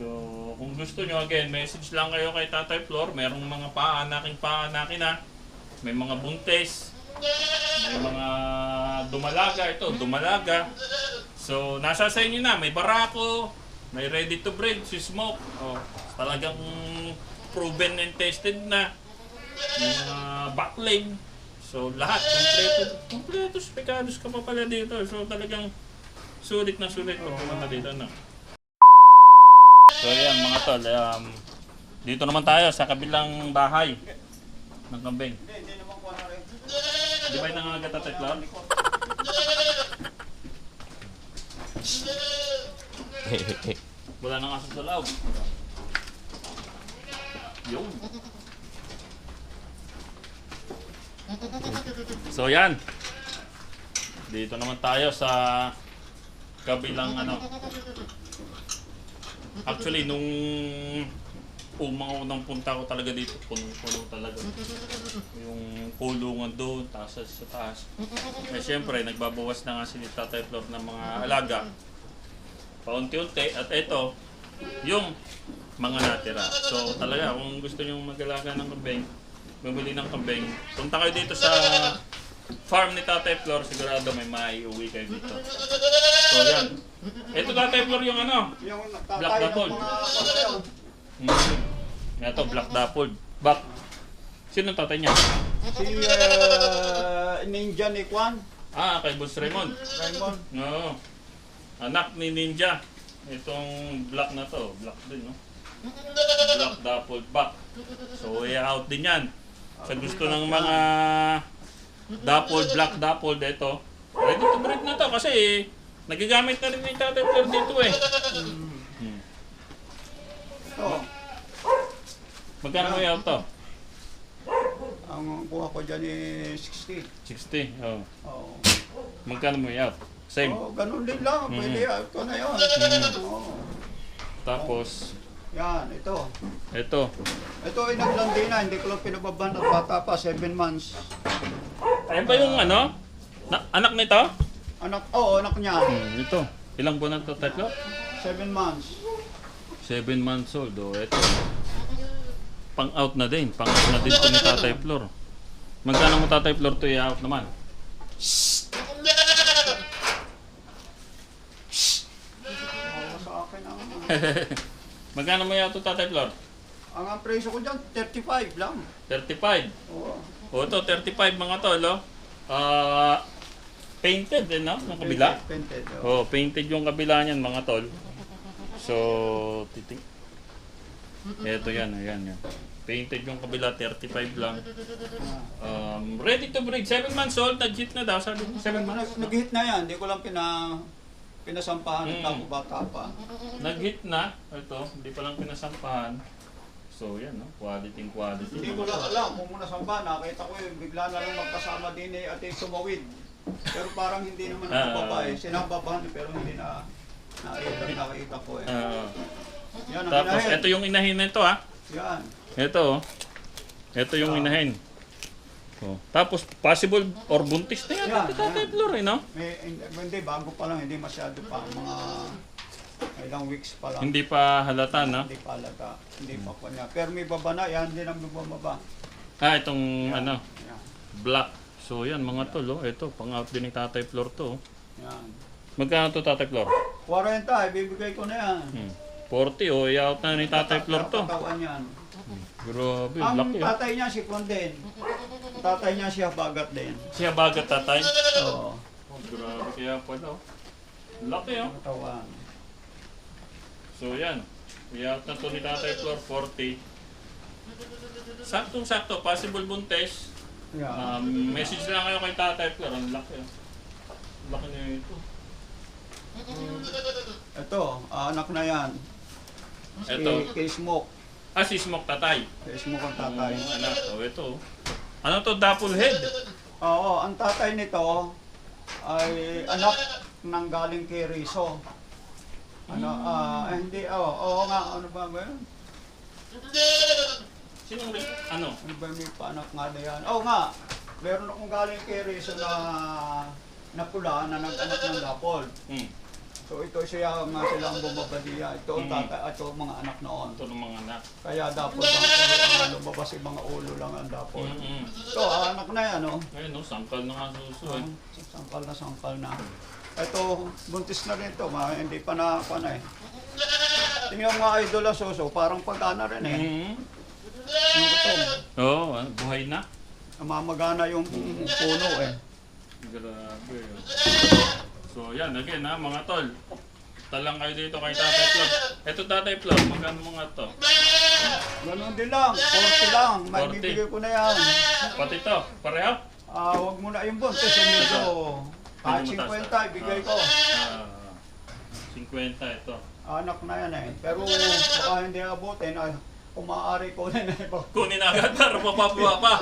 So, kung gusto nyo, again, message lang kayo kay Tatay Flor. Merong mga paanakin na. May mga buntis. May mga dumalaga. Ito, dumalaga. So, nasa sa inyo na. May barako. May ready to breed. Si Smoke. Oh, talagang proven and tested na. May mga backling. So, lahat. Kompleto spekados ka pa pala dito. So, talagang sulit na sulit ko pumunta dito na. So ayan mga tol, dito naman tayo sa kabilang bahay ng kambing. Di ba yung nangangagat at Flor? Wala nang aso sa loob. Yun. So yan. Dito naman tayo sa kabilang Actually, nung unang punta ko talaga dito, puno talaga. Yung kulungan doon, taas sa taas. Eh syempre, nagbabawas na nga si Tatay Flor ng mga alaga. Paunti-unti. At ito, yung mga natira. So talaga, kung gusto nyo mag-alaga ng kambing, bumili ng kambing, punta kayo dito sa farm ni Tatay Flor, sigurado may maiuwi kayo dito. So yan. Ito Tatay Flor yung Black Dappled. Ito Black Dappled. Back. Sino tatay niya? Si Ninja ni Kwan. Kay Boss Raymond. No. Anak ni Ninja. Itong black na to. Black din, no? Black Dappled back. So, i-out din yan. Sa gusto ng mga Black Dappled, ito. Ready to breed na to kasi nagigamit na rin ni Tatay Flor dito eh. Ito. Magkano mo i-out to? Ang kuha ko dyan eh 60. 60. Oh. Oo. Magkano mo i-out? Same. Oh, ganun din lang. Pwede ito na yun. Oo. Tapos, Yan, ito. ito. Ito ay naglandi na. Hindi ko lang pinababan at bata pa. 7 months. Ayan ba yung anak nito? Anak niya. Ito. Ilang buwan na ito, tatlo? 7 months. 7 months old. Oh, ito. Pang-out na din. Pang-out na din ito ni Tatay Flor. Magkano mo Tatay Flor ito i-out naman? Sa akin ang... Magkano mo i-out ito Tatay Flor? Ang presyo ko dyan, 35 lang. 35. Oo. O ito, 35 mga tol. Painted din, no? Yung kabila. Painted. Oh, painted yung kabila niyan mga tol. So, Ito yan, ayan yan. Painted yung kabila, 35 lang. Ready to breed, 7 months old, nag-hit na daw. Sabi mo, 7 months? Nag-hit na yan, hindi ko lang pinasampahan ng ako bata pa. Nag-hit na, ito, hindi pa lang pinasampahan. So yan, no? Quality. Hindi ko lang alam kung muna sampahan, nakita ko yun, bigla na lang magkasama din eh at sumawid. Pero parang hindi naman nakababa eh, sinababahan pero hindi na nakita ko eh. Yan ang Tapos inahin. ito yung inahin na ito, ha? Yan. Ito, ito yung inahin. Oh. Tapos possible or buntis na yan, Tatay Flor, eh, no? Hindi, bago pa lang, hindi masyado pa, mga ilang weeks pa lang. Hindi pa halata, no? Hindi pa halata, hindi pa pa niya. Pero may baba na, yan din ang bumaba. Itong Yan. Yan. black. So yan mga tol, oh. Ito, pang-out din ni Tatay Flor to. Yan. Magkano to Tatay Flor? 40, ibibigay ko na yan. 40, oh. I-out na ni Tatay Flor to. Katawan yan. Grabe, Ang laki, oh. tatay niya si Kwan din. Tatay niya siya bagat din. Siya bagat tatay? Oo. Grabe kaya pala, oh. Laki, oh. Katawan. So yan, i-out na to ni Tatay Flor, 40. Saktong-sakto, possible buntes. Yan. Message lang kayo kay Tatay Flor, ang laki, oh. Laki niya ito. Ito, anak na yan. Ito. Kay Smoke. Si Smoke tatay. Kay Smoke ang tatay. Anak, oh, ito. Ano to, dapple head? Oo, ang tatay nito ay anak ng galing kay Rizzo. Hindi, oo nga, ano ba ba yun? Sinong ano? Ano ba may paanak nga na yan? Oo nga, meron akong galing kay Rizzo na pula na nag-anak ng dapol. So ito siya nga silang bumabadiya. Ito ang tatay at ito ang mga anak noon. Ito ng mga anak. Kaya dapat ang lumabas yung mga ulo lang ang dapat. Ito, anak na yan, no? Ayun, no, sangkal na nga susunod. Sangkal na. Ito, buntis na rin ito, hindi pa na ako na eh. Tingnan mga idol ang suso, parang pag-ana rin eh. Yung gutom. Oo, buhay na. Namamagana yung puno eh. Grabe. So yan, again ha, mga tol. Talang kayo dito kay Tatay Flor. Ito Tatay Flor, magkano mga to? Ganun din lang, 40 lang. May 40. bibigay ko na yan. Pati to, pareho? Huwag mo na yung buntis, medyo kahit 50 ibigay ko. 50 ito. Anak na yan eh. Pero baka hindi abutin, kung maaari ko na iba. Kunin agad para mapabuha pa.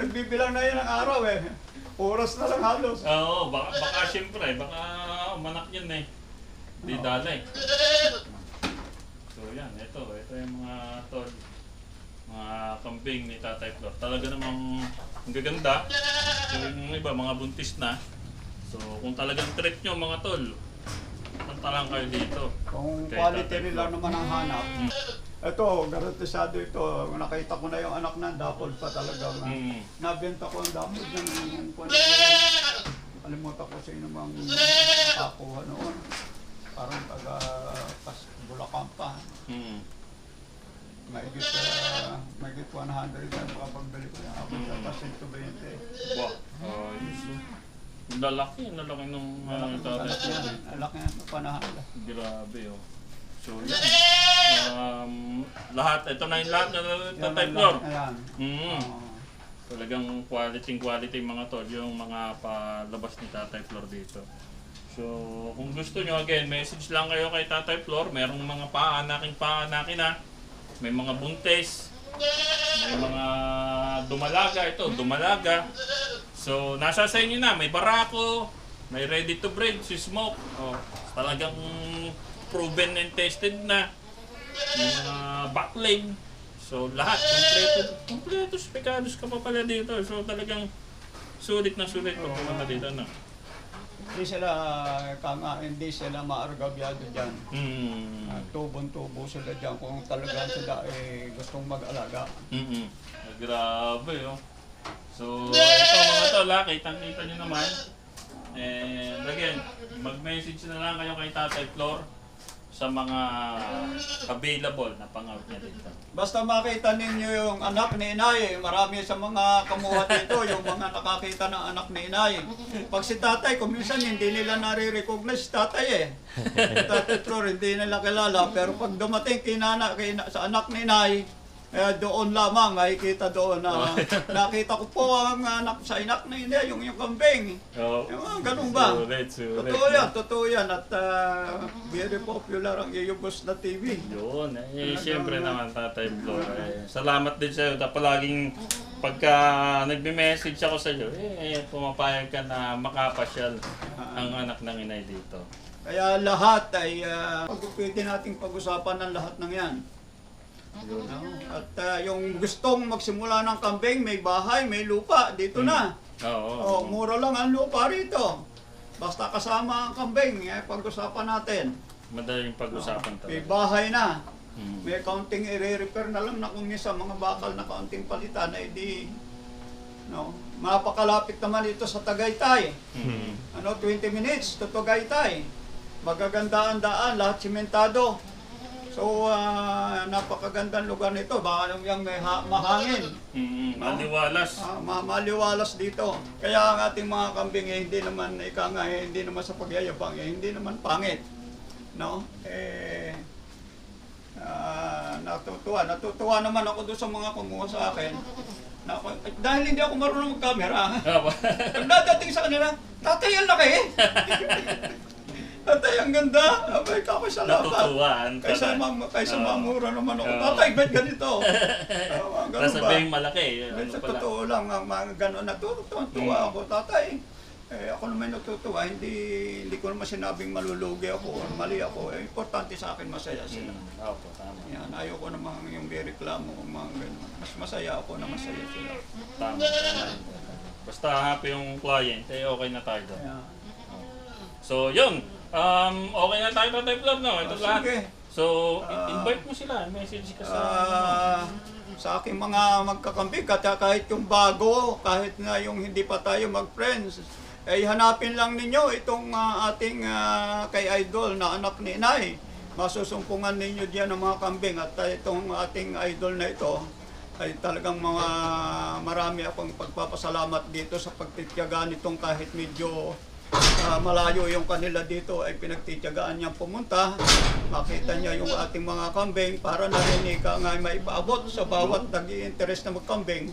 Nagbibilang na yan ang araw eh. Oras na lang halos. Oo, baka siyempre, baka manak yan eh. Di dalay. So yan, ito yung mga tol. Mga kambing ni Tatay Flor. Talaga namang ang gaganda. So yung iba, mga buntis na. So kung talagang trip nyo mga tol, punta lang kayo dito. Kung Kay quality Tatay rin Flor. lang naman ang hanap. Ito, garantisado ito. Nakita ko na yung anak na dapol pa talaga. Nabenta ko ang dapol ng kalimutan ko sa inumang nakakuha noon. Parang Bulacan pa. Mahigit 100 ang makapagbili ko yan. Ako sa pasyento 20. Wow. Ayos. Ang lalaki nung Tatay Flor. Alak yan, panahan. Grabe oh. So yan. Lahat, ito na yung lahat na Tatay Flor. Ayan. Talagang quality mga tol, yung mga palabas ni Tatay Flor dito. So, kung gusto nyo, again, message lang kayo kay Tatay Flor. Merong mga paanakin na. May mga buntes. May mga dumalaga. Ito, dumalaga. So, nasa sa inyo na. May barako. May ready to breed. Si Smoke. Oh, talagang proven and tested na. May mga backling. So, lahat. Kompletos pecados ka pa pala dito. So, talagang sulit na sulit pag pumunta dito na. Hindi sila maargabyado dyan. Tubon-tubo sila dyan kung talagang sila gustong mag-alaga. Grabe oh. So, ito mga tol ha, kitang-kita nyo naman. And again, mag-message na lang kayo kay Tatay Flor sa mga available na pang-out niya dito. Basta makita ninyo yung anak ni inay, marami sa mga kamuha dito, yung mga nakakita ng anak ni inay. Pag si tatay, kung minsan hindi nila nare-recognize si tatay eh. Si Tatay Flor, hindi nila kilala, pero pag dumating sa anak ni inay, doon lamang, makikita doon na nakita ko po ang anak sa anak na inay, yung kambing. Oh, Yung ganun ba? sulit. Totoo yan. At very popular ang Iyubos na TV. Yun, siyempre naman Tatay Flor. Salamat din sa'yo. Palaging pagka nagme-message ako sa'yo, pumapayag ka na makapasyal ang anak ng inay dito. Kaya lahat ay pwede nating pag-usapan ng lahat ng yan. At yung gustong magsimula ng kambing, may bahay, may lupa, dito na. Oo. Mura lang ang lupa rito. Basta kasama ang kambing, pag-usapan natin. Madaling pag-usapan talaga. May bahay na. May kaunting i-repair na lang na kung sa mga bakal na kaunting palitan, ay di, mapakalapit naman ito sa Tagaytay. 20 minutes to Tagaytay. Magaganda ang daan, lahat simentado. So, napakagandang lugar nito. Baka yung may mahangin. Maliwalas. Maliwalas dito. Kaya ang ating mga kambing, hindi naman, hindi naman sa pagyayabang, hindi naman pangit. No? Natutuwa naman ako doon sa mga kumuha sa akin. Dahil hindi ako marunong mag-camera. Pag nadating sa kanila, tatay, ang laki eh. Tatay, ang ganda. Abay, tapos sa lapat. Natutuwaan ka Kaysa mamura naman ako. Tatay, ba't ganito? Nasabing malaki. Sa totoo lang, mga gano'n. Natutuwa ako. Tatay, ako naman natutuwa. Hindi ko naman sinabing malulugi ako. Mali ako. Importante sa akin, masaya sila. Opo, tama. Yan, ayoko naman yung reklamo kung mga gano'n. Mas masaya ako na masaya sila. Tama. Basta happy yung client, okay na tayo doon. Kaya, So, yun. Okay na tayo Tatay Flor, no? Ito lahat. Sige. So, invite mo sila. Message ka sa... Sa aking mga magkakambing, kahit yung bago, kahit na yung hindi pa tayo mag-friends, ay hanapin lang ninyo itong ating kay Idol na anak ni Inay. Masusumpungan ninyo diyan ng mga kambing at itong ating Idol na ito ay talagang marami akong pagpapasalamat dito sa pagtitiyaga nitong kahit medyo malayo yung kanila dito ay pinagtitiyagaan niyang pumunta. Makita niya yung ating mga kambing para narinig ka nga maipaabot sa bawat nag-i-interest na magkambing.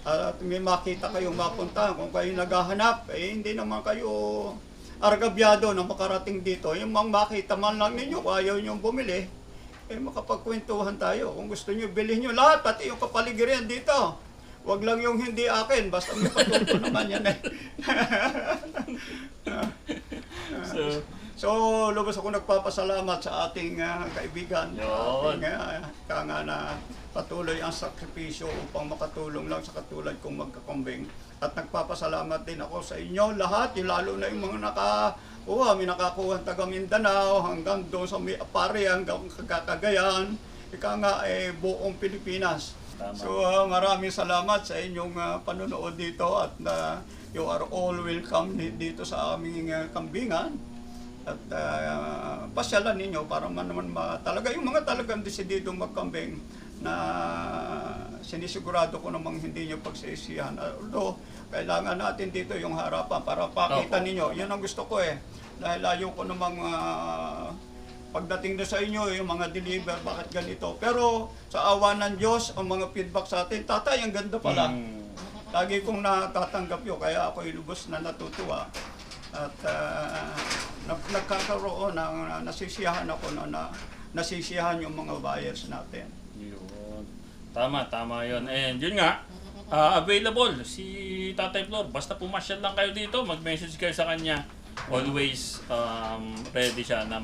At may makita kayong mapunta. Kung kayo naghahanap, hindi naman kayo argabyado na makarating dito. Yung makita man lang ninyo, kung ayaw nyo bumili, makapagkwentuhan tayo. Kung gusto nyo, bilhin nyo lahat, pati yung kapaligiran dito. Huwag lang yung hindi akin, basta may patuto naman yan eh. So, lubos ako nagpapasalamat sa ating kaibigan. Ating na patuloy ang sakripisyo upang makatulong lang sa katulad kong magkakambing. At nagpapasalamat din ako sa inyo lahat, lalo na yung mga may nakakuha taga Mindanao hanggang doon sa may Apare, hanggang Cagayan, buong Pilipinas. Tama. So maraming salamat sa inyong panonood dito at you are all welcome dito sa aming kambingan. At pasyalan ninyo para naman talaga yung mga talagang desididong magkambing na sinisigurado ko namang hindi nyo pagsisihan. Although kailangan natin dito yung harapan para pakita ninyo. Yan ang gusto ko eh. Dahil ayaw ko namang pagdating na sa inyo, yung mga deliver, bakit ganito. Pero sa awa ng Diyos, ang mga feedback sa atin, tatay, ang ganda pala. Lagi kong natatanggap yun, kaya ako lubos na natutuwa. At nagkakaroon ng nasisiyahan ako na nasisiyahan yung mga buyers natin. Yun. Tama yun. And yun nga, available si Tatay Flor. Basta pumasyal lang kayo dito, mag-message kayo sa kanya. Always ready siya na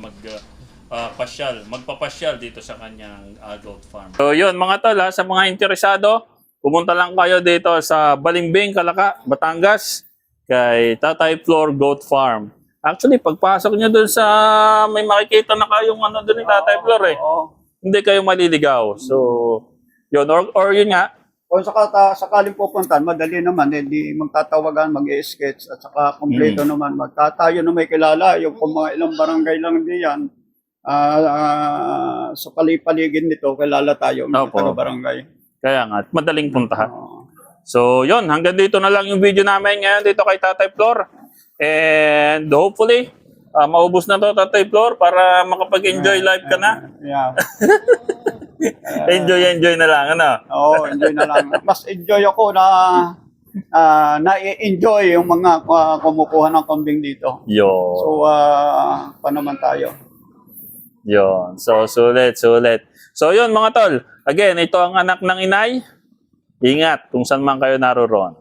magpapasyal dito sa kanyang goat farm. So yun mga tol, sa mga interesado, pumunta lang kayo dito sa Balimbing, Calaca, Batangas, kay Tatay Flor Goat Farm. Actually, pagpasok nyo dun sa may makikita na kayong doon ni Tatay Flor eh. Hindi kayo maliligaw. So, yun. Or yun nga. Kung sakaling pupuntan, madali naman, di magtatawagan, mag-sketch at saka kompleto naman. Magtatayo na may kilala, yung kung mga ilang barangay lang diyan. Sa paligid nito, kilala tayo, mga taga-barangay. Kaya nga, madaling puntahan. So, yun, hanggang dito na lang yung video namin ngayon dito kay Tatay Flor. And hopefully, maubos na to Tatay Flor para makapag-enjoy life ka na. Yeah. Enjoy na lang, ano? Oo, enjoy na lang. Mas enjoy ako na-enjoy yung mga kumukuha ng kambing dito. Yo. So, pa naman tayo. Yun. So, sulit. So, yun mga tol. Again, ito ang anak ng inay. Ingat kung saan man kayo naroon.